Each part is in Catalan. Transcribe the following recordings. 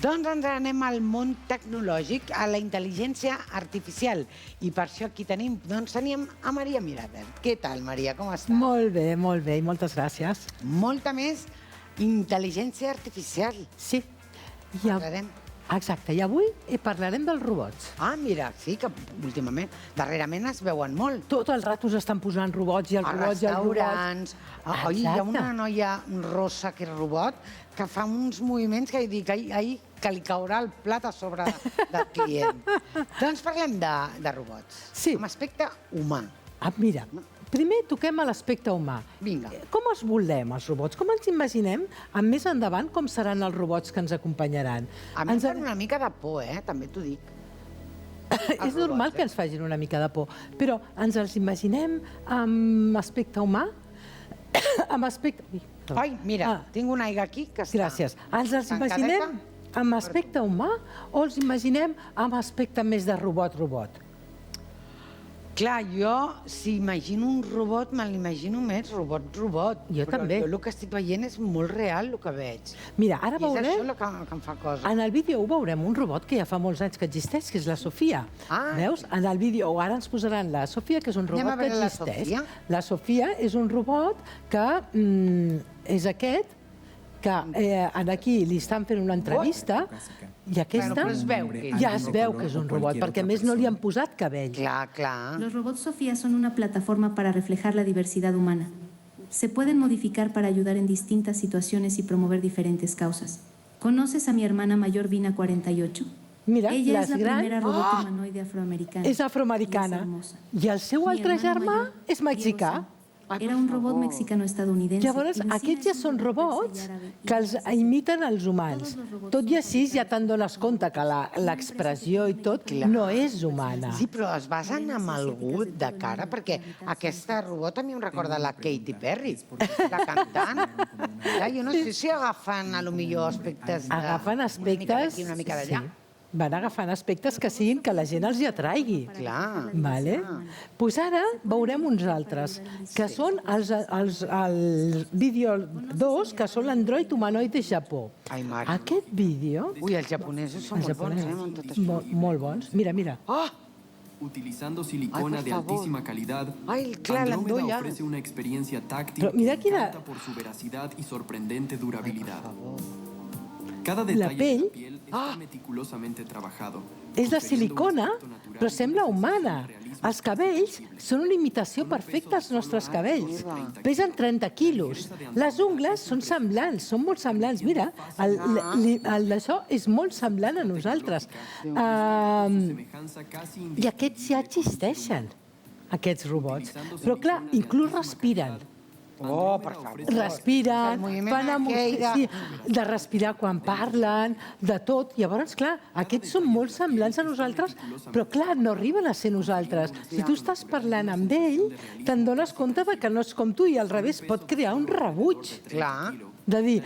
Doncs ens anem al món tecnològic, a la intel·ligència artificial. I per això aquí tenim a Maria Mirada. Què tal, Maria? Com estàs? Molt bé, i moltes gràcies. Molta més intel·ligència artificial. Sí. Parlarem. Exacte, i avui parlarem dels robots. Ah, mira, sí, que últimament, darrerament es veuen molt. Tot el rato s'estan posant robots i els robots i els robots. A restaurants. Hi ha una noia rosa que és robot que fa uns moviments que dic, que li caurà el plat a sobre del client. Doncs parlem de robots. Sí. Amb aspecte humà. Mira, primer toquem a l'aspecte humà. Vinga. Com els volem, els robots? Com ens imaginem, més endavant, com seran els robots que ens acompanyaran? A mi em fan una mica de por, també t'ho dic. És normal que ens facin una mica de por, però ens els imaginem amb aspecte humà? Amb aspecte... Ai, mira, tinc una aigua aquí que està... Gràcies. Ens els imaginem amb aspecte humà o els imaginem amb aspecte més de robot-robot? Clar, jo, si imagino un robot, me l'imagino més robot-robot. Jo també. Però jo el que estic veient és molt real, el que veig. Mira, ara veurem... I és això que em fa cosa. En el vídeo veurem un robot que ja fa molts anys que existeix, que és la Sofia. Veus? En el vídeo ara ens posaran la Sofia, que és un robot que existeix. La Sofia és un robot que és aquest, que aquí li estan fent una entrevista i aquesta ja es veu que és un robot, perquè a més no li han posat cabell. Clar, clar. Los robots Sofía son una plataforma para reflejar la diversidad humana. Se pueden modificar para ayudar en distintas situaciones y promover diferentes causas. ¿Conoces a mi hermana mayor Vina 48? Mira, Ella es la primera robot humanoide afroamericana. És afroamericana. I el seu altre germà és mexicà. Era un robot mexicano-estadounidense. Llavors, aquests ja són robots que els imiten els humans. Tot i així ja te'n dones compte que l'expressió i tot no és humana. Sí, però es basen en algú de cara, perquè aquesta robot a mi em recorda la Katy Perry, la cantant. Jo no sé si agafen a lo millor aspectes de... Agafen aspectes... Una mica d'allà. Van agafant aspectes que siguin que la gent els hi atraigui. Clar. Doncs ara veurem uns altres, que són el vídeo 2, que són l'Android humanoide de Japó. Aquest vídeo... Ui, els japonesos són molt bons, Molt bons. Mira, mira. Utilizando silicona de altísima calidad, Andrómeda ofrece una experiencia táctil que encanta por su veracidad y sorprendente durabilidad. Cada detalle de la piel está meticulosamente trabajado. És de silicona, però sembla humana. Els cabells són una imitació perfecta dels nostres cabells. Pesen 30 quilos. Les ungles són semblants, són molt semblants. Mira, això és molt semblant a nosaltres. I aquests ja existeixen, aquests robots. Però clar, inclús respiren. Oh, per favor. Respiren, de respirar quan parlen, de tot. Llavors, clar, aquests són molt semblants a nosaltres, però clar, no arriben a ser nosaltres. Si tu estàs parlant amb ell, te'n dones compte que no és com tu i al revés pot crear un rebuig. Clar. De dir,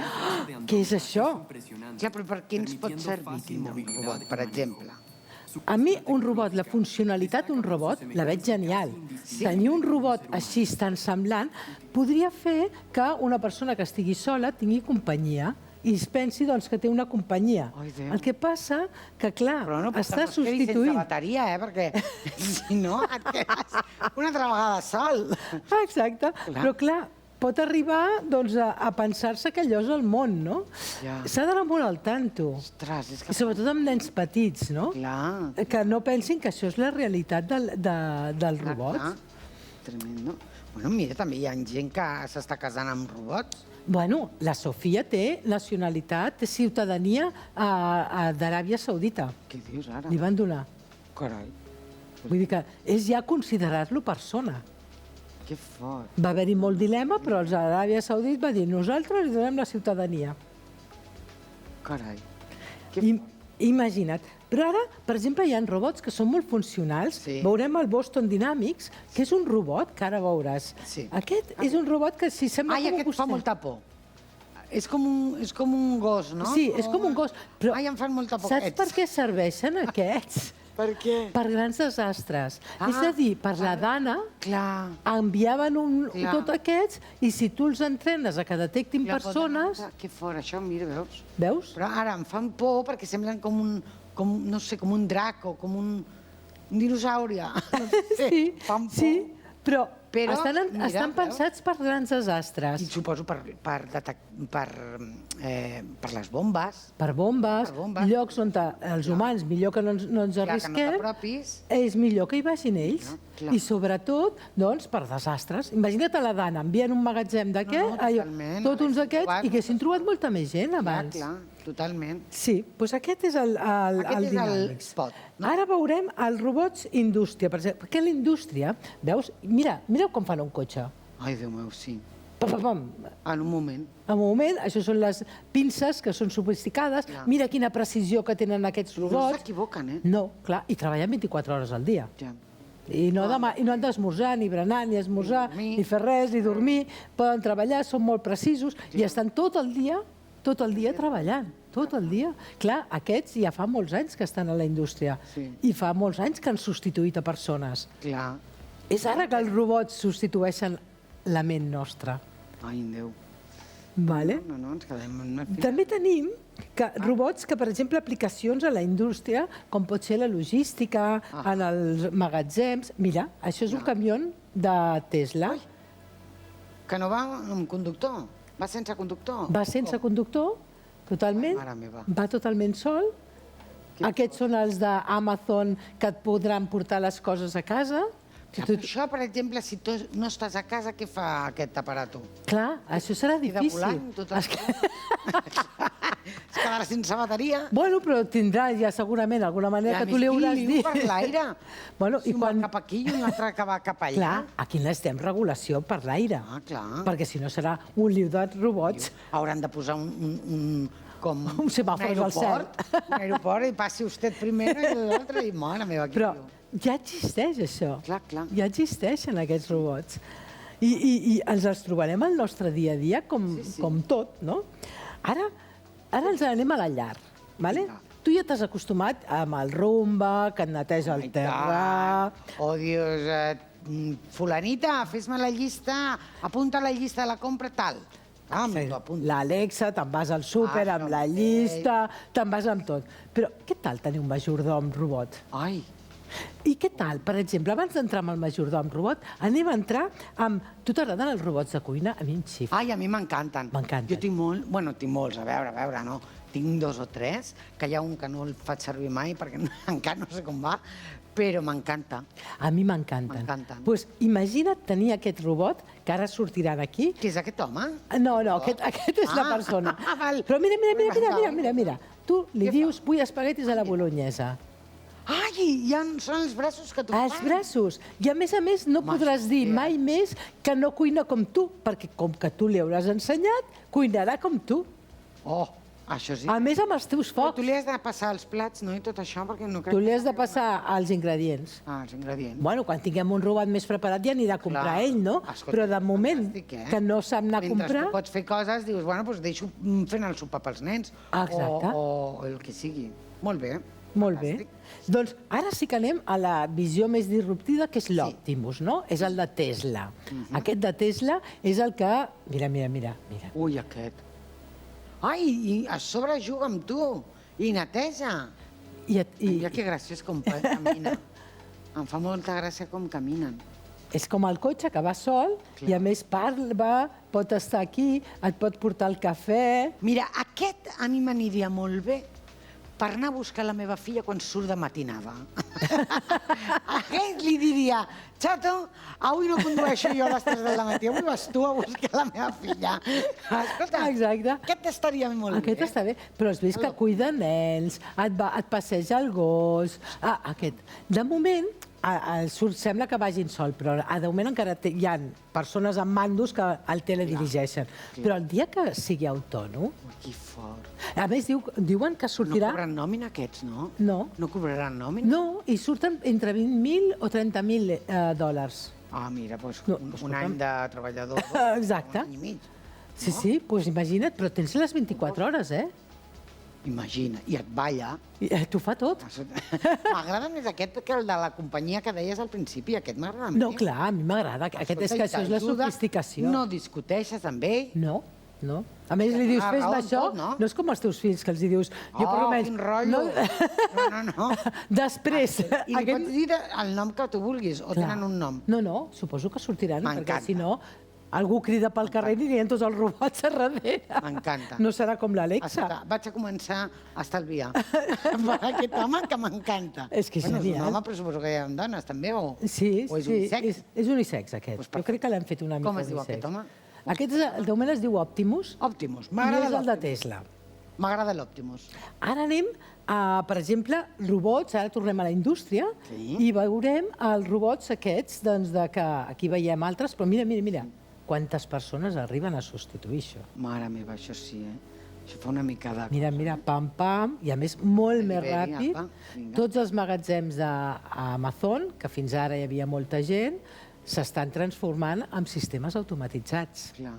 què és això? Clar, però per què ens pot servir tindre un robot, per exemple? A mi, un robot, la funcionalitat d'un robot, la veig genial. Tenir un robot així tan semblant podria fer que una persona que estigui sola tingui companyia i es pensi que té una companyia. El que passa que, clar, està substituint... Però no pot bateria, perquè si no et quedes una altra vegada sol. Exacte, però clar, pot arribar a pensar-se que allò és el món, no? S'ha d'anar molt al tanto. I sobretot amb nens petits, no? Que no pensin que això és la realitat dels robots. Tremendo. Bueno, mira, també hi ha gent que s'està casant amb robots. Bueno, la Sofia té nacionalitat, té ciutadania d'Aràbia Saudita. Què dius ara? Li van donar. Carai. Vull dir que és ja considerar-lo persona. Que fort. Va haver-hi molt dilema, però els Aràbia Saudita va dir nosaltres li donem la ciutadania. Carai. Imagina't. Però ara, per exemple, hi ha robots que són molt funcionals. Veurem el Boston Dynamics, que és un robot, que ara veuràs. Aquest és un robot que si sembla com aquest fa molta por. És com un gos, no? Sí, és com un gos. Ai, em fan molta por. Saps per què serveixen aquests? Per què? Per grans desastres. És a dir, per la dana, enviaven tots aquests i si tu els entrenes a que detectin persones... Que fort, això, mira, veus? Veus? Però ara em fan por perquè semblen com un drac o com un dinosaure. Sí, sí, però estan pensats per grans desastres. I suposo per les bombes. Per bombes, llocs on els humans, millor que no ens arrisquem, és millor que hi vagin ells. I sobretot, doncs, per desastres. Imagina't a la dana, envien un magatzem d'aquests, tots uns d'aquests, i que s'hin trobat molta més gent abans. Clar, totalment. Sí, doncs aquest és el Dynamics. Ara veurem els robots indústria, perquè la indústria, veus, mireu com fan un cotxe. Ai, Déu meu, sí. Pam. En un moment. En un moment, això són les pinces que són sofisticades. Mira quina precisió que tenen aquests robots. No s'equivoquen, eh? No, clar, i treballen 24 hores al dia. Ja. I no han d'esmorzar, ni berenar, ni esmorzar, ni fer res, ni dormir. Poden treballar, són molt precisos i estan tot el dia treballant. Tot el dia. Clar, aquests ja fa molts anys que estan a la indústria i fa molts anys que han substituït a persones. Clar. És ara que els robots substitueixen la ment nostra. Ai, Déu. Vale? No, ens quedem... També tenim robots que, per exemple, aplicacions a la indústria, com pot ser la logística, en els magatzems... Mira, això és un camió de Tesla. Que no va amb conductor? Va sense conductor? Va sense conductor, totalment. Va totalment sol. Aquests són els d'Amazon que et podran portar les coses a casa. Això, per exemple, si tu no estàs a casa, què fa aquest aparato? Clar, això serà difícil. Es quedarà sense bateria. Bueno, però tindrà ja segurament alguna manera que tu li hauràs dit. Per l'aire. Si un va cap aquí i un altre que va cap allà. Clar, aquí necessitem regulació per l'aire. Ah, clar. Perquè si no serà un liu de robots. Hauran de posar un semàfor al cel. Un aeroport i passi vostè primer i l'altre i mare meva. Però ja existeix això. Clar. Ja existeixen aquests robots. I ens els trobarem al nostre dia a dia com tot, no? Ara ens anem a la llar, vale? Tu ja t'has acostumat amb el Roomba, que et neteja el terra... Oh, Dios, fulanita, fes-me la llista, apunta la llista de la compra tal. L'Alexa, te'n vas al súper amb la llista, te'n vas amb tot. Però què tal tenir un majordom robot? Ai! I què tal, per exemple, abans d'entrar amb el majordom robot, anem a entrar amb... Tu t'agraden els robots de cuina? A mi em xifra. Ai, a mi m'encanten. Jo tinc molts, a veure, no. Tinc 2 o 3, que hi ha un que no el faig servir mai perquè encara no sé com va, però m'encanta. A mi m'encanten. Doncs imagina't tenir aquest robot que ara sortirà d'aquí. Què és aquest home? No, aquest és la persona. Però mira. Tu li dius, vull espaguetis a la bolognesa. Ai, ja són els braços que tu fas. Els braços. I a més, no podràs dir mai més que no cuina com tu, perquè com que tu li hauràs ensenyat, cuinarà com tu. Oh, això sí. A més, amb els teus focs. Però tu li has de passar els plats, no?, i tot això, perquè no crec... Tu li has de passar els ingredients. Els ingredients. Bueno, quan tinguem un robot més preparat ja anirà a comprar ell, no? Però de moment, que no sap anar a comprar... Mentre tu pots fer coses, dius, bueno, doncs deixo fent el sopar pels nens. Exacte. O el que sigui. Molt bé. Molt bé. Doncs ara sí que anem a la visió més disruptiva, que és l'Optimus, no? És el de Tesla. Aquest de Tesla és el que... Mira. Ui, aquest. Ai, i a sobre juga amb tu. I neteja. Mira que graciós com camina. Em fa molta gràcia com caminen. És com el cotxe que va sol i a més parla, pot estar aquí, et pot portar el cafè... Mira, aquest a mi m'aniria molt bé per anar a buscar la meva filla quan surt de matinada. Aquest li diria, xato, avui no condueixo jo a les 3 del matí, avui vas tu a buscar la meva filla. Escolta, aquest estaria molt bé. Aquest està bé, però has vist que cuida nens, et passeja el gos... Aquest. De moment, sembla que vagin sol, però de moment encara hi ha persones amb mandos que el teledirigeixen. Però el dia que sigui autònom... Que fort. A més, diuen que sortirà... No cobraran nòmina aquests, no? No. No cobraran nòmina? No, i surten entre 20.000 o 30.000 dòlars. Ah, mira, doncs un any de treballador. Exacte. Un any i mig. Sí, doncs imagina't, però tens les 24 hores, eh? Imagina, i et balla. T'ho fa tot. M'agrada més aquest que el de la companyia que deies al principi, aquest m'agrada més. No, clar, a mi m'agrada. Aquest és que això és la sofisticació. No discuteixes amb ell. No. No. A més, li dius, fes-me això, no és com els teus fills, que els dius... Oh, quin rotllo! No. Després... I li pots dir el nom que tu vulguis, o tenen un nom? No, suposo que sortiran, perquè si no, algú crida pel carrer i anirien tots els robots a darrere. M'encanta. No serà com l'Alexa. Vaig a començar a estalviar per aquest home que m'encanta. És que és genial. És un home, però suposo que hi ha dones, també, o és unisex? És unisex, aquest. Jo crec que l'hem fet una mica unisex. Com es diu aquest home? Aquest, de moment es diu Optimus. Optimus, m'agrada l'Optimus. I és el de Tesla. M'agrada l'Optimus. Ara anem a, per exemple, robots, ara tornem a la indústria, i veurem els robots aquests, doncs, que aquí veiem altres, però mira, quantes persones arriben a substituir això. Mare meva, això sí, Això fa una mica de... Mira, pam, i a més molt més ràpid. Tots els magatzems d'Amazon, que fins ara hi havia molta gent, s'estan transformant en sistemes automatitzats. Clar.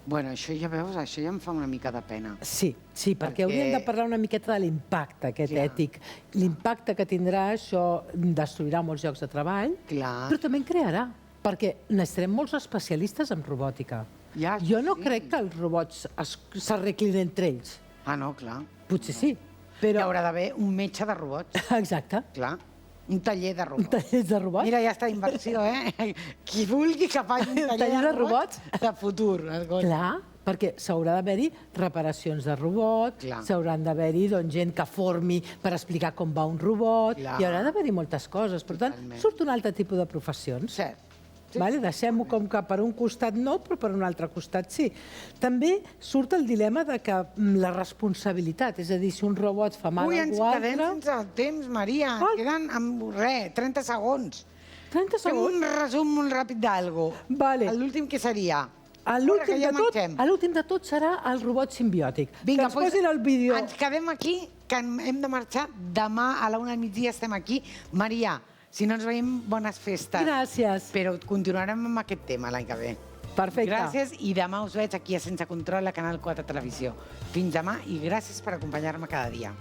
Bueno, això ja veus, això ja em fa una mica de pena. Sí, perquè hauríem de parlar una miqueta de l'impacte aquest ètic. L'impacte que tindrà això destruirà molts llocs de treball, però també en crearà, perquè necessitarem molts especialistes en robòtica. Jo no crec que els robots s'arreglin entre ells. Ah, no, clar. Potser sí, però... Hi haurà d'haver un metge de robots. Exacte. Clar. Un taller de robots. Un taller de robots? Mira, ja està inversió, Qui vulgui que faci un taller de robots de futur. Clar, perquè s'haurà d'haver-hi reparacions de robots, s'hauran d'haver-hi gent que formi per explicar com va un robot, hi haurà d'haver-hi moltes coses. Per tant, surt un altre tipus de professions. Cert. Deixem-ho com que per un costat no, però per un altre costat sí. També surt el dilema de que la responsabilitat, és a dir, si un robot fa mal a algú altre... Ui, ens quedem sense el temps, Maria. Queden amb 30 segons. 30 segons? Fem un resum molt ràpid d'algo. L'últim què seria? L'últim de tot serà el robot simbiòtic. Vinga, ens quedem aquí, que hem de marxar. Demà a la 1 del migdia estem aquí. Maria, si no ens veiem, bones festes. Gràcies. Però continuarem amb aquest tema l'any que ve. Perfecte. Gràcies i demà us veig aquí a Sense Control, a Canal 4 Televisió. Fins demà i gràcies per acompanyar-me cada dia.